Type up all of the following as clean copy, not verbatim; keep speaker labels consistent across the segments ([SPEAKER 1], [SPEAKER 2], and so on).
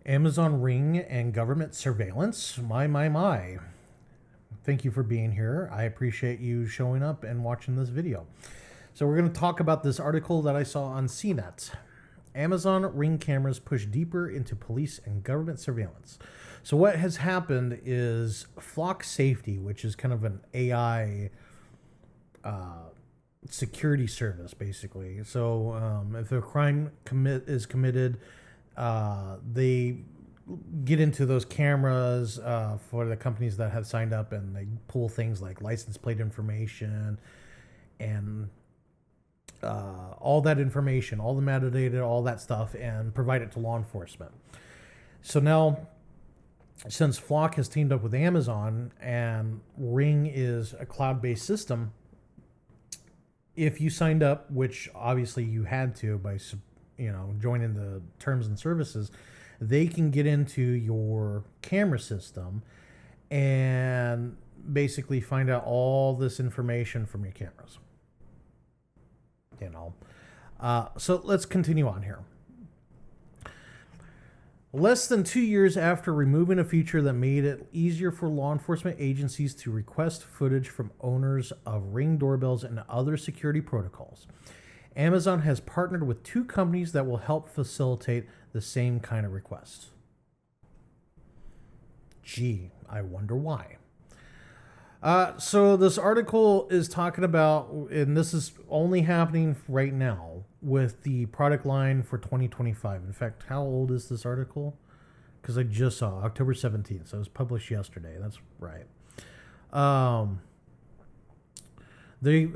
[SPEAKER 1] Amazon Ring and government surveillance. My. Thank you for being here. I appreciate you showing up and watching this video. So we're going to talk about this article that I saw on CNET. Amazon Ring cameras push deeper into police and government surveillance. So what has happened is Flock Safety, which is kind of an AI security service, basically. So if a crime is committed, they get into those cameras for the companies that have signed up, and they pull things like license plate information and all that information, all the metadata, all that stuff, and provide it to law enforcement. So now, since Flock has teamed up with Amazon and Ring is a cloud-based system, if you signed up, which obviously you had to by joining the terms and services, they can get into your camera system and basically find out all this information from your cameras. So let's continue on here. Less than 2 years after removing a feature that made it easier for law enforcement agencies to request footage from owners of Ring doorbells and other security protocols, Amazon has partnered with two companies that will help facilitate the same kind of requests. Gee, I wonder why. So this article is talking about, and this is only happening right now, with the product line for 2025. In fact, how old is this article? Because I just saw October 17th, so it was published yesterday. That's right. They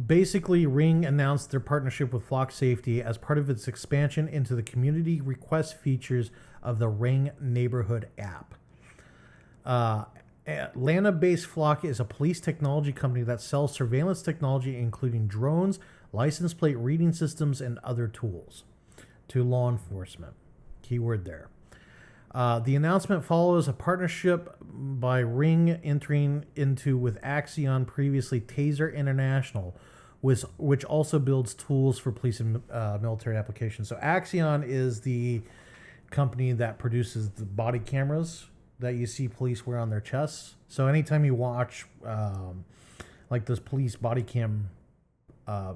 [SPEAKER 1] basically, Ring announced their partnership with Flock Safety as part of its expansion into the community request features of the Ring Neighborhood app. Atlanta-based Flock is a police technology company that sells surveillance technology, including drones, license plate reading systems, and other tools to law enforcement. Keyword there. The announcement follows a partnership by Ring entering into with Axion, previously Taser International, which also builds tools for police and military applications. So Axion is the company that produces the body cameras that you see police wear on their chests. So anytime you watch like those police body cam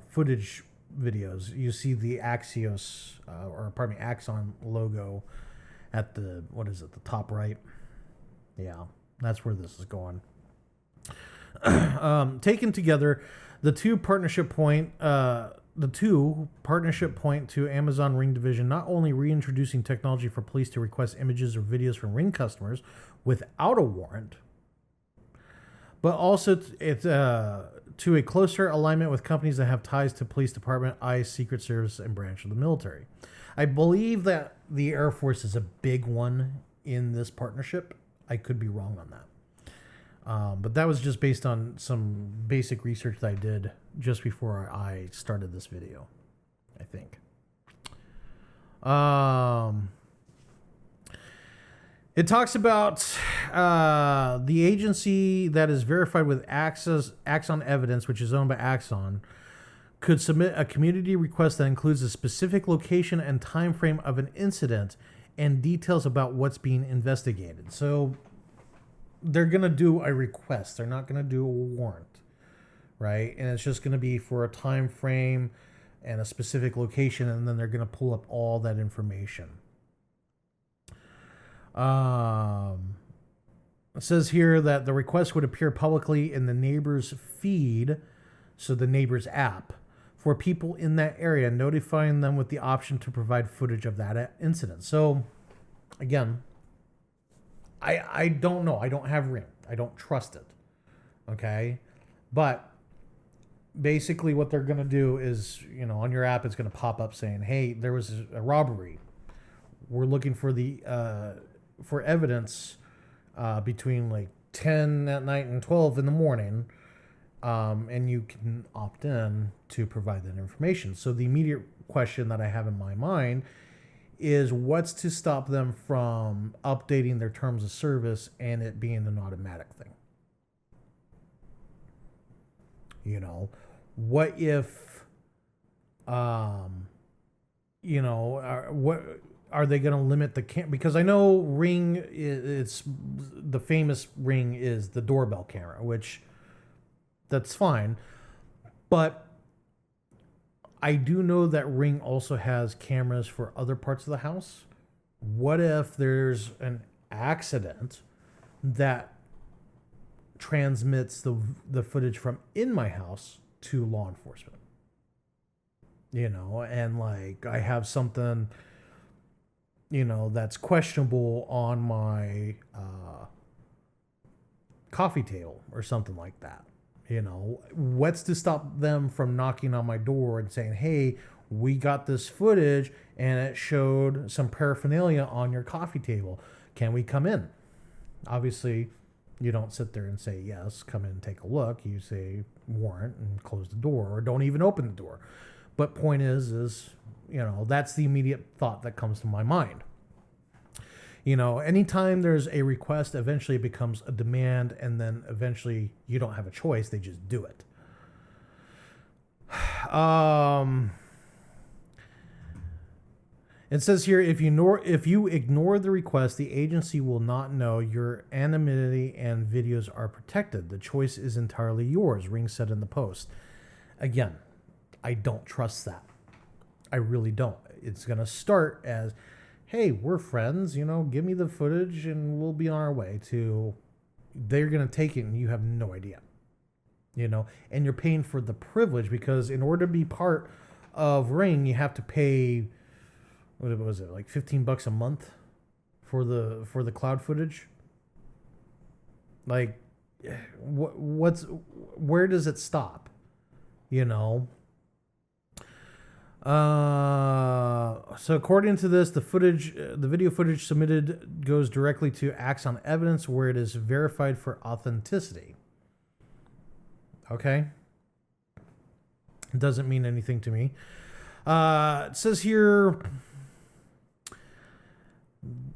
[SPEAKER 1] footage videos, you see the Axon logo at the, the top right. Yeah, that's where this is going. Taken together, the two partnership point to Amazon Ring division not only reintroducing technology for police to request images or videos from Ring customers without a warrant, but also to a closer alignment with companies that have ties to police department, ICE, Secret Service, and branch of the military. I believe that the Air Force is a big one in this partnership. I could be wrong on that. But that was just based on some basic research that I did just before I started this video, I think. It talks about the agency that is verified with Axon Evidence, which is owned by Axon, could submit a community request that includes a specific location and time frame of an incident and details about what's being investigated. So they're going to do a request. They're not going to do a warrant, right? And it's just going to be for a time frame and a specific location, and then they're going to pull up all that information. It says here that the request would appear publicly in the neighbor's feed, so the neighbor's app, for people in that area, notifying them with the option to provide footage of that incident. So, again, I don't know. I don't have Ring. I don't trust it. Okay? But basically what they're going to do is, on your app, it's going to pop up saying, hey, there was a robbery. We're looking for for evidence between like 10 at night and 12 in the morning. And you can opt in to provide that information. So the immediate question that I have in my mind is, what's to stop them from updating their terms of service and it being an automatic thing? What if, what are they going to limit the because I know Ring, it's the famous Ring is the doorbell camera, which that's fine. But I do know that Ring also has cameras for other parts of the house. What if there's an accident that transmits the footage from in my house to law enforcement? And like I have something, that's questionable on my coffee table or something like that. What's to stop them from knocking on my door and saying, hey, we got this footage and it showed some paraphernalia on your coffee table. Can we come in? Obviously, you don't sit there and say, yes, come in and take a look. You say warrant and close the door, or don't even open the door. But point is, that's the immediate thought that comes to my mind. Anytime there's a request, eventually it becomes a demand, and then eventually you don't have a choice. They just do it. It says here, if you ignore the request, the agency will not know. Your anonymity and videos are protected. The choice is entirely yours, Ring said in the post. Again, I don't trust that. I really don't. It's going to start as, hey, we're friends, give me the footage and we'll be on our way, to they're going to take it and you have no idea, and you're paying for the privilege, because in order to be part of Ring, you have to pay, what was it, like $15 a month for the cloud footage? Like, where does it stop? So according to this, the video footage submitted goes directly to Axon Evidence, where it is verified for authenticity. Okay. It doesn't mean anything to me. It says here,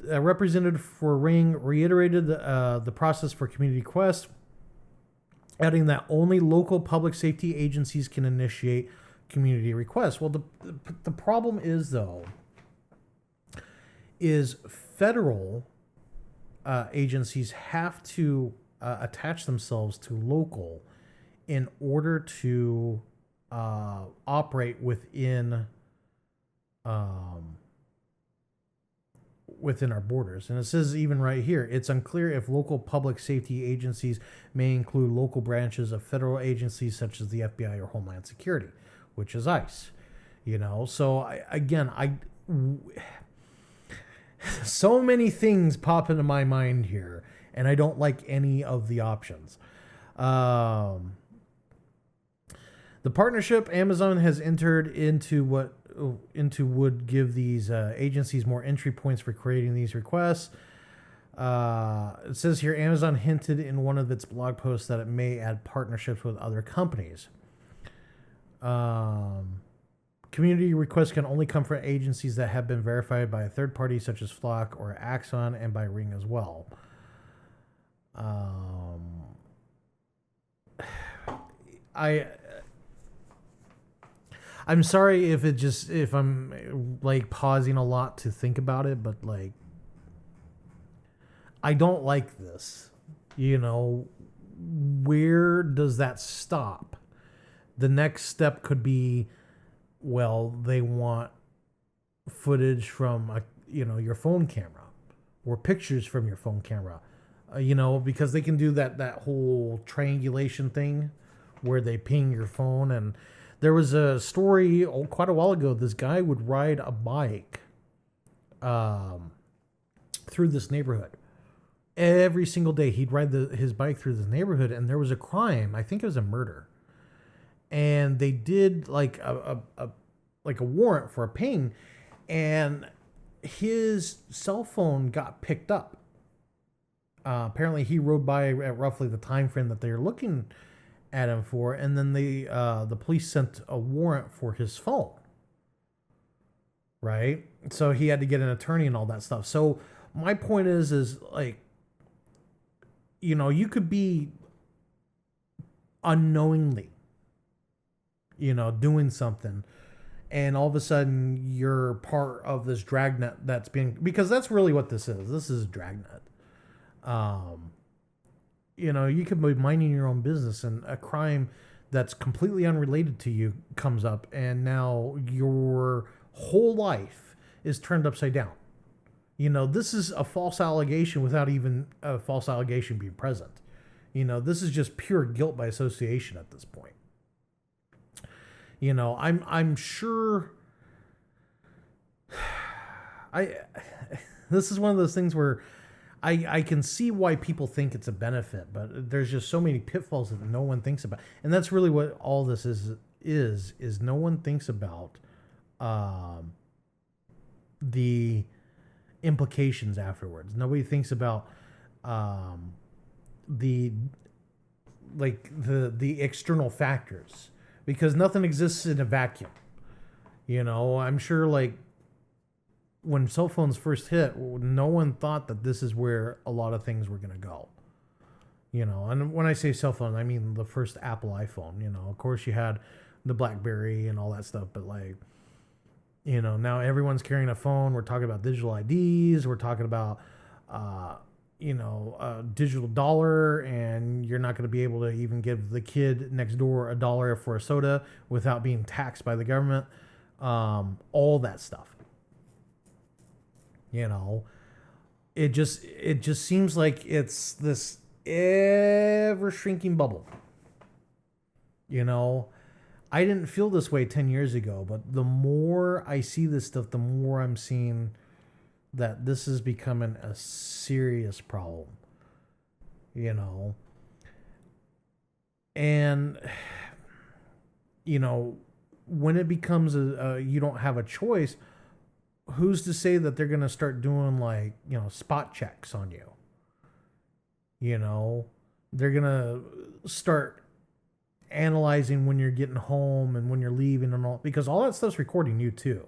[SPEAKER 1] a representative for Ring reiterated the process for community requests, adding that only local public safety agencies can initiate community requests. Well, the problem is, though, is federal agencies have to attach themselves to local in order to operate within our borders. And it says even right here, it's unclear if local public safety agencies may include local branches of federal agencies such as the FBI or Homeland Security, which is ICE. So so many things pop into my mind here, and I don't like any of the options. The partnership Amazon has entered into would give these agencies more entry points for creating these requests. It says here, Amazon hinted in one of its blog posts that it may add partnerships with other companies. Community requests can only come from agencies that have been verified by a third party, such as Flock or Axon, and by Ring as well. I'm sorry if I'm like pausing a lot to think about it, but like, I don't like this. Where does that stop? The next step could be, well, they want footage from your phone camera, or pictures from your phone camera, because they can do that whole triangulation thing where they ping your phone. And there was a story quite a while ago. This guy would ride a bike through this neighborhood. Every single day he'd ride his bike through this neighborhood, and there was a crime. I think it was a murder. And they did like a warrant for a ping, and his cell phone got picked up. Apparently he rode by at roughly the time frame that they were looking at him for, and then the police sent a warrant for his phone. Right? So he had to get an attorney and all that stuff. So my point is like, you could be unknowingly, doing something, and all of a sudden you're part of this dragnet that's being, because that's really what this is. This is a dragnet. You could be minding your own business and a crime that's completely unrelated to you comes up, and now your whole life is turned upside down. This is a false allegation without even a false allegation being present. This is just pure guilt by association at this point. I'm sure this is one of those things where I can see why people think it's a benefit, but there's just so many pitfalls that no one thinks about. And that's really what all this is no one thinks about the implications afterwards. Nobody thinks about the external factors, because nothing exists in a vacuum. I'm sure when cell phones first hit, no one thought that this is where a lot of things were going to go. And when I say cell phone, I mean the first Apple iPhone. Of course you had the BlackBerry and all that stuff, but now everyone's carrying a phone. We're talking about digital IDs. We're talking about, a digital dollar, and you're not going to be able to even give the kid next door $1 for a soda without being taxed by the government. All that stuff. It just seems like it's this ever shrinking bubble. I didn't feel this way 10 years ago, but the more I see this stuff, the more I'm seeing that this is becoming a serious problem. And when it becomes you don't have a choice, who's to say that they're going to start doing spot checks on you? They're going to start analyzing when you're getting home and when you're leaving and all, because all that stuff's recording you too.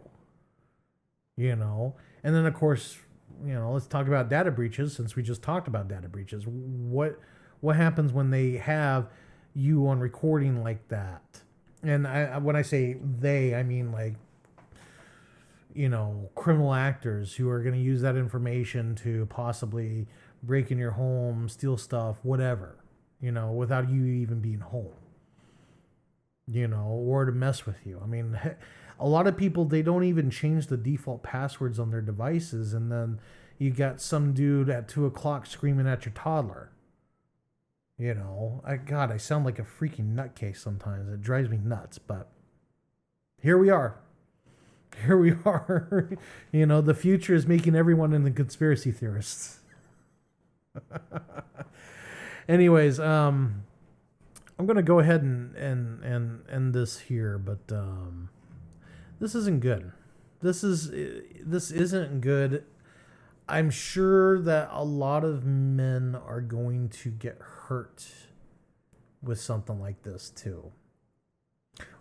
[SPEAKER 1] And then of course, let's talk about data breaches, since we just talked about data breaches. What happens when they have you on recording like that? And when I say they, I mean criminal actors who are going to use that information to possibly break in your home, steal stuff, whatever, without you even being home, or to mess with you. I mean, a lot of people, they don't even change the default passwords on their devices. And then you got some dude at 2:00 screaming at your toddler. I sound like a freaking nutcase sometimes. It drives me nuts, but here we are. The future is making everyone into conspiracy theorists. Anyways, I'm going to go ahead and end this here, but this isn't good. This isn't good. I'm sure that a lot of men are going to get hurt with something like this too.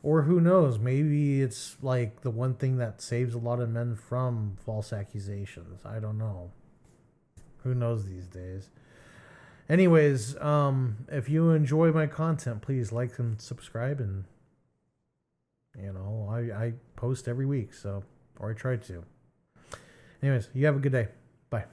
[SPEAKER 1] Or who knows, maybe it's the one thing that saves a lot of men from false accusations. I don't know. Who knows these days? Anyways, if you enjoy my content, please like and subscribe. And, I post every week, or I try to. Anyways, you have a good day. Bye.